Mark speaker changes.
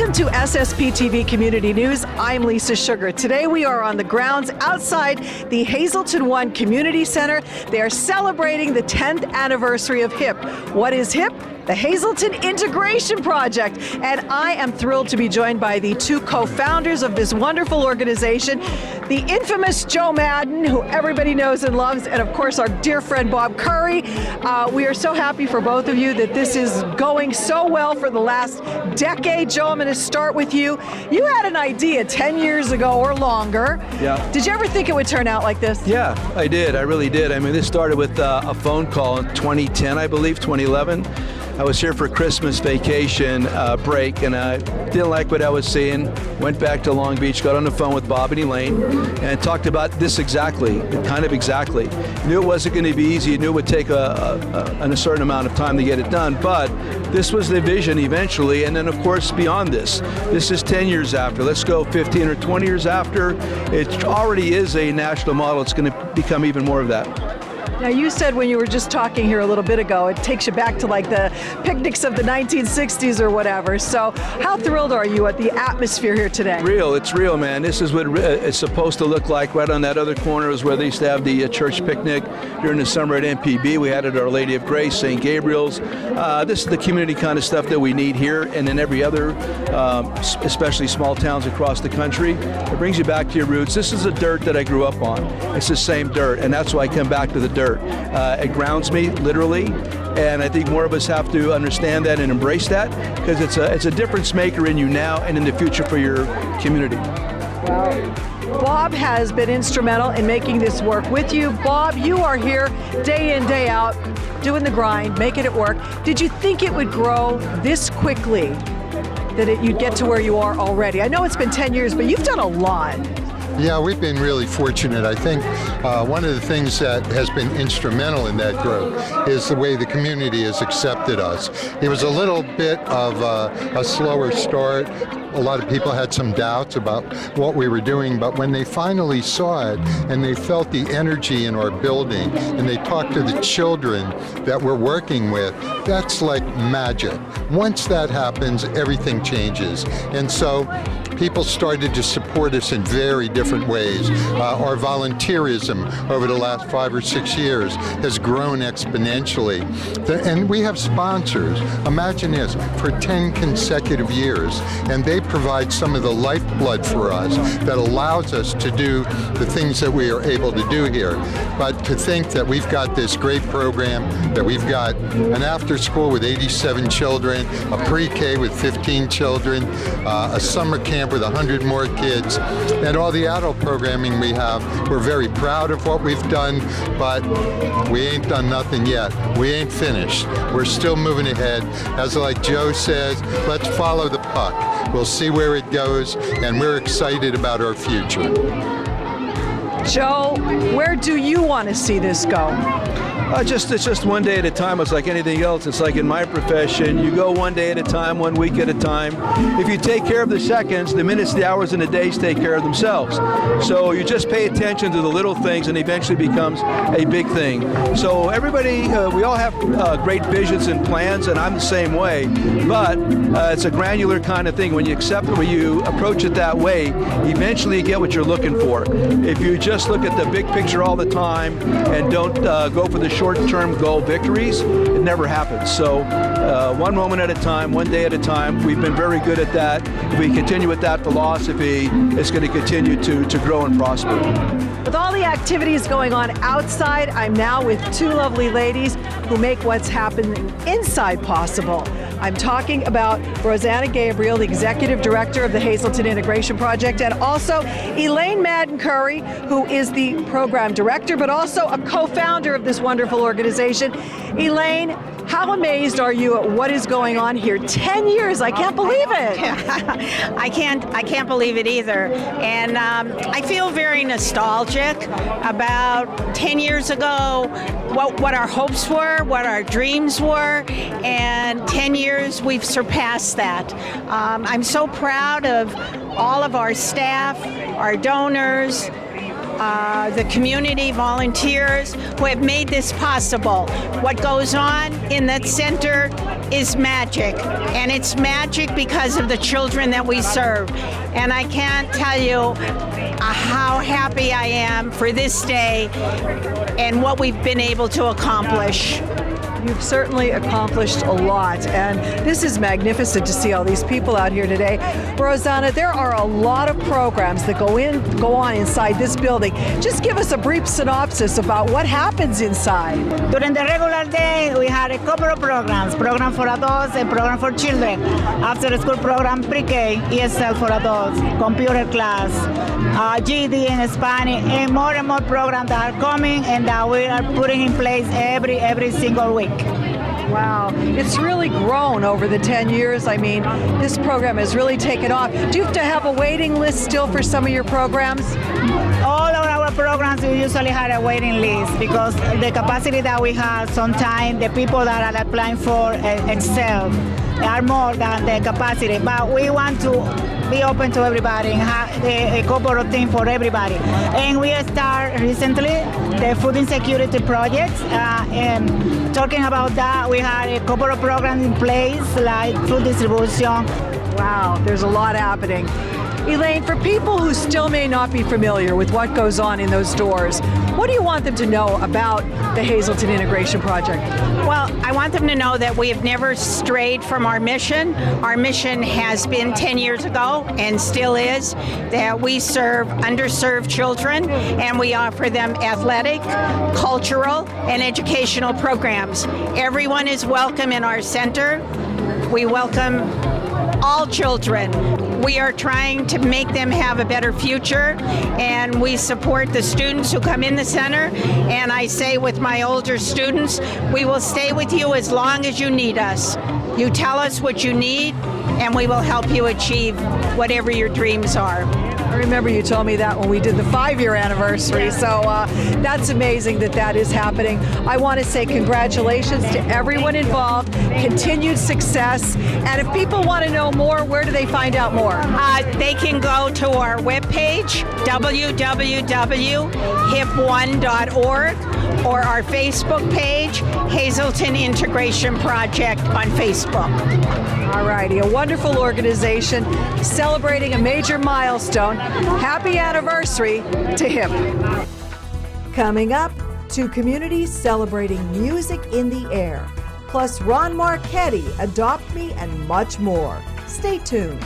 Speaker 1: Welcome to SSPTV Community News. I'm Lisa Sugar. Today we are on the grounds outside the Hazleton One Community Center. They are celebrating the 10th anniversary of H.I.P. What is H.I.P? The Hazleton Integration Project. And I am thrilled to be joined by the two co-founders of this wonderful organization, the infamous Joe Madden, who everybody knows and loves, and of course our dear friend Bob Curry. We are so happy for both of you that this is going so well for the last decade. Joe, I'm going to start with you. You had an idea 10 years ago or longer.
Speaker 2: Yeah.
Speaker 1: Did you ever think it would turn out like this?
Speaker 2: Yeah, I did. I really did. I mean, this started with a phone call in 2010, I believe, 2011. I was here for Christmas vacation break, and I didn't like what I was seeing. Went back to Long Beach, got on the phone with Bob and Elaine, and talked about this exactly, kind of exactly. Knew it wasn't going to be easy. Knew it would take a certain amount of time to get it done, but this was the vision eventually. And then, of course, beyond this, this is 10 years after. Let's go 15 or 20 years after. It already is a national model. It's going to become even more of that.
Speaker 1: Now, you said when you were just talking here a little bit ago, it takes you back to like the picnics of the 1960s or whatever. So how thrilled are you at the atmosphere here today?
Speaker 2: It's real, man. This is what it's supposed to look like. Right on that other corner is where they used to have the church picnic during the summer at MPB. We had it at Our Lady of Grace, St. Gabriel's. This is the community kind of stuff that we need here and in every other, especially small towns across the country. It brings you back to your roots. This is the dirt that I grew up on. It's the same dirt, and that's why I come back to the dirt. It grounds me, literally, and I think more of us have to understand that and embrace that, because it's a difference maker in you now and in the future for your community.
Speaker 1: Well, Bob has been instrumental in making this work with you. Bob, you are here day in, day out, doing the grind, making it work. Did you think it would grow this quickly, that you'd get to where you are already? I know it's been 10 years, but you've done a lot.
Speaker 3: Yeah, we've been really fortunate. I think one of the things that has been instrumental in that growth is the way the community has accepted us. It was a little bit of a slower start. A lot of people had some doubts about what we were doing, but when they finally saw it and they felt the energy in our building and they talked to the children that we're working with, that's like magic. Once that happens, everything changes. And so people started to support us in very different ways. Our volunteerism over the last 5 or 6 years has grown exponentially. And we have sponsors. Imagine this, for 10 consecutive years, and they provide some of the lifeblood for us that allows us to do the things that we are able to do here. But to think that we've got this great program, that we've got an after school with 87 children, a pre-K with 15 children, a summer camp with 100 more kids, and all the adult programming we have. We're very proud of what we've done, but we ain't done nothing yet. We ain't finished. We're still moving ahead. As like Joe says, let's follow the puck. We'll see where it goes, and we're excited about our future.
Speaker 1: Joe, where do you want to see this go?
Speaker 2: It's just one day at a time. It's like anything else. It's like in my profession, you go one day at a time, 1 week at a time. If you take care of the seconds, the minutes, the hours, and the days take care of themselves. So you just pay attention to the little things, and eventually becomes a big thing. So everybody, we all have great visions and plans, and I'm the same way. But it's a granular kind of thing. When you accept it, when you approach it that way, eventually you get what you're looking for. If you just look at the big picture all the time and don't go for the short-term goal victories, it never happens. So one moment at a time, one day at a time. We've been very good at that. If we continue with that philosophy, it's going to continue to grow and prosper.
Speaker 1: With all the activities going on outside, I'm now with two lovely ladies who make what's happened inside possible. I'm talking about Rosanna Gabriel, the Executive Director of the Hazleton Integration Project, and also Elaine Madden Curry, who is the Program Director, but also a co-founder of this wonderful organization. Elaine, how amazed are you at what is going on here? 10 years, I can't believe it.
Speaker 4: I can't believe it either. And I feel very nostalgic about 10 years ago, what our hopes were, what our dreams were, and 10 years we've surpassed that. I'm so proud of all of our staff, our donors, the community volunteers who have made this possible. What goes on in that center is magic, and it's magic because of the children that we serve. And I can't tell you how happy I am for this day and what we've been able to accomplish.
Speaker 1: You've certainly accomplished a lot, and this is magnificent to see all these people out here today. Rosanna, there are a lot of programs that go on inside this building. Just give us a brief synopsis about what happens inside.
Speaker 5: During the regular day, we had a couple of programs, program for adults and program for children. After school program, pre-K, ESL for adults, computer class, GED in Spanish, and more programs that are coming and that we are putting in place every single week.
Speaker 1: Wow, it's really grown over the 10 years. I mean, this program has really taken off. Do you have to have a waiting list still for some of your programs?
Speaker 5: All of our programs, we usually have a waiting list because the capacity that we have, sometimes the people that are applying for excel are more than the capacity. But we want to be open to everybody and have a couple of things for everybody. And we start recently the food insecurity project. And talking about that, we had a couple of programs in place like food distribution.
Speaker 1: Wow, there's a lot happening. Elaine, for people who still may not be familiar with what goes on in those doors, what do you want them to know about the Hazleton Integration Project?
Speaker 4: Well, I want them to know that we have never strayed from our mission. Our mission has been 10 years ago and still is that we serve underserved children and we offer them athletic, cultural, and educational programs. Everyone is welcome in our center. We welcome all children. We are trying to make them have a better future, and we support the students who come in the center. And I say with my older students, we will stay with you as long as you need us. You tell us what you need, and we will help you achieve whatever your dreams are.
Speaker 1: I remember you told me that when we did the 5-year anniversary, so that's amazing that that is happening. I want to say congratulations to everyone involved, continued success, and if people want to know more, where do they find out more?
Speaker 4: They can go to our webpage, www.hip1.org, or our Facebook page, Hazleton Integration Project on Facebook.
Speaker 1: All righty, a wonderful organization celebrating a major milestone. Happy anniversary to HIP. Coming up, 2 communities celebrating music in the air. Plus Ron Marchetti, Adopt Me, and much more. Stay tuned.